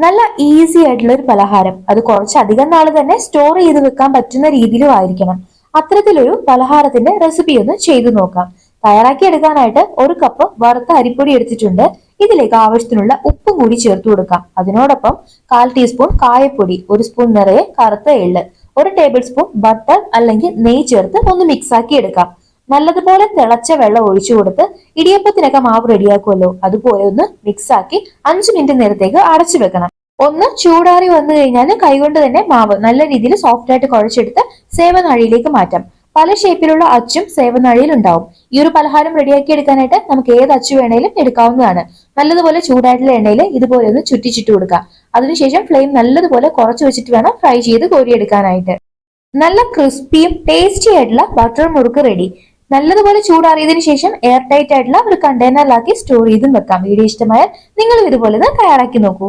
നല്ല ഈസി ആയിട്ടുള്ള ഒരു പലഹാരം, അത് കുറച്ചധികം നാള് തന്നെ സ്റ്റോർ ചെയ്ത് വെക്കാൻ പറ്റുന്ന രീതിയിലും ആയിരിക്കണം. അത്തരത്തിലൊരു പലഹാരത്തിന്റെ റെസിപ്പി ഒന്ന് ചെയ്തു നോക്കാം. തയ്യാറാക്കി എടുക്കാനായിട്ട് ഒരു കപ്പ് വറുത്ത അരിപ്പൊടി എടുത്തിട്ടുണ്ട്. ഇതിലേക്ക് ആവശ്യത്തിനുള്ള ഉപ്പും കൂടി ചേർത്ത് കൊടുക്കാം. അതിനോടൊപ്പം 1/4 ടീസ്പൂൺ കായപ്പൊടി, 1 സ്പൂൺ നിറയെ കറുത്ത എള്ള്, 1 ടേബിൾ സ്പൂൺ ബട്ടർ അല്ലെങ്കിൽ നെയ്യ് ചേർത്ത് ഒന്ന് മിക്സ് ആക്കി എടുക്കാം. നല്ലതുപോലെ തിളച്ച വെള്ളം ഒഴിച്ചു കൊടുത്ത് ഇടിയപ്പത്തിനൊക്കെ മാവ് റെഡിയാക്കുമല്ലോ, അതുപോലെ ഒന്ന് മിക്സ് ആക്കി 5 മിനിറ്റ് നേരത്തേക്ക് അടച്ചു വെക്കണം. ഒന്ന് ചൂടാറി വന്നു കഴിഞ്ഞാൽ കൈകൊണ്ട് തന്നെ മാവ് നല്ല രീതിയിൽ സോഫ്റ്റ് ആയിട്ട് കുഴച്ചെടുത്ത് സേവനാഴിയിലേക്ക് മാറ്റാം. പല ഷേപ്പിലുള്ള അച്ചും സേവനാഴിയിൽ ഉണ്ടാവും. ഈ ഒരു പലഹാരം റെഡിയാക്കി എടുക്കാനായിട്ട് നമുക്ക് ഏത് അച്ചു വേണേലും എടുക്കാവുന്നതാണ്. നല്ലതുപോലെ ചൂടായിട്ടുള്ള എണ്ണയിൽ ഇതുപോലെ ഒന്ന് ചുറ്റിച്ചിട്ട് കൊടുക്കുക. അതിനുശേഷം ഫ്ലെയിം നല്ലതുപോലെ കുറച്ച് വെച്ചിട്ട് വേണം ഫ്രൈ ചെയ്ത് കോരിയെടുക്കാനായിട്ട്. നല്ല ക്രിസ്പിയും ടേസ്റ്റി ആയിട്ടുള്ള ബട്ടർ മുറുക്ക് റെഡി. നല്ലതുപോലെ ചൂടാറിയതിനു ശേഷം എയർ ടൈറ്റ് ആയിട്ടുള്ള ഒരു കണ്ടെയ്നറിലാക്കി സ്റ്റോർ ചെയ്തും വെക്കാം. വീഡിയോ ഇഷ്ടമായാൽ നിങ്ങളും ഇതുപോലെ തയ്യാറാക്കി നോക്കൂ.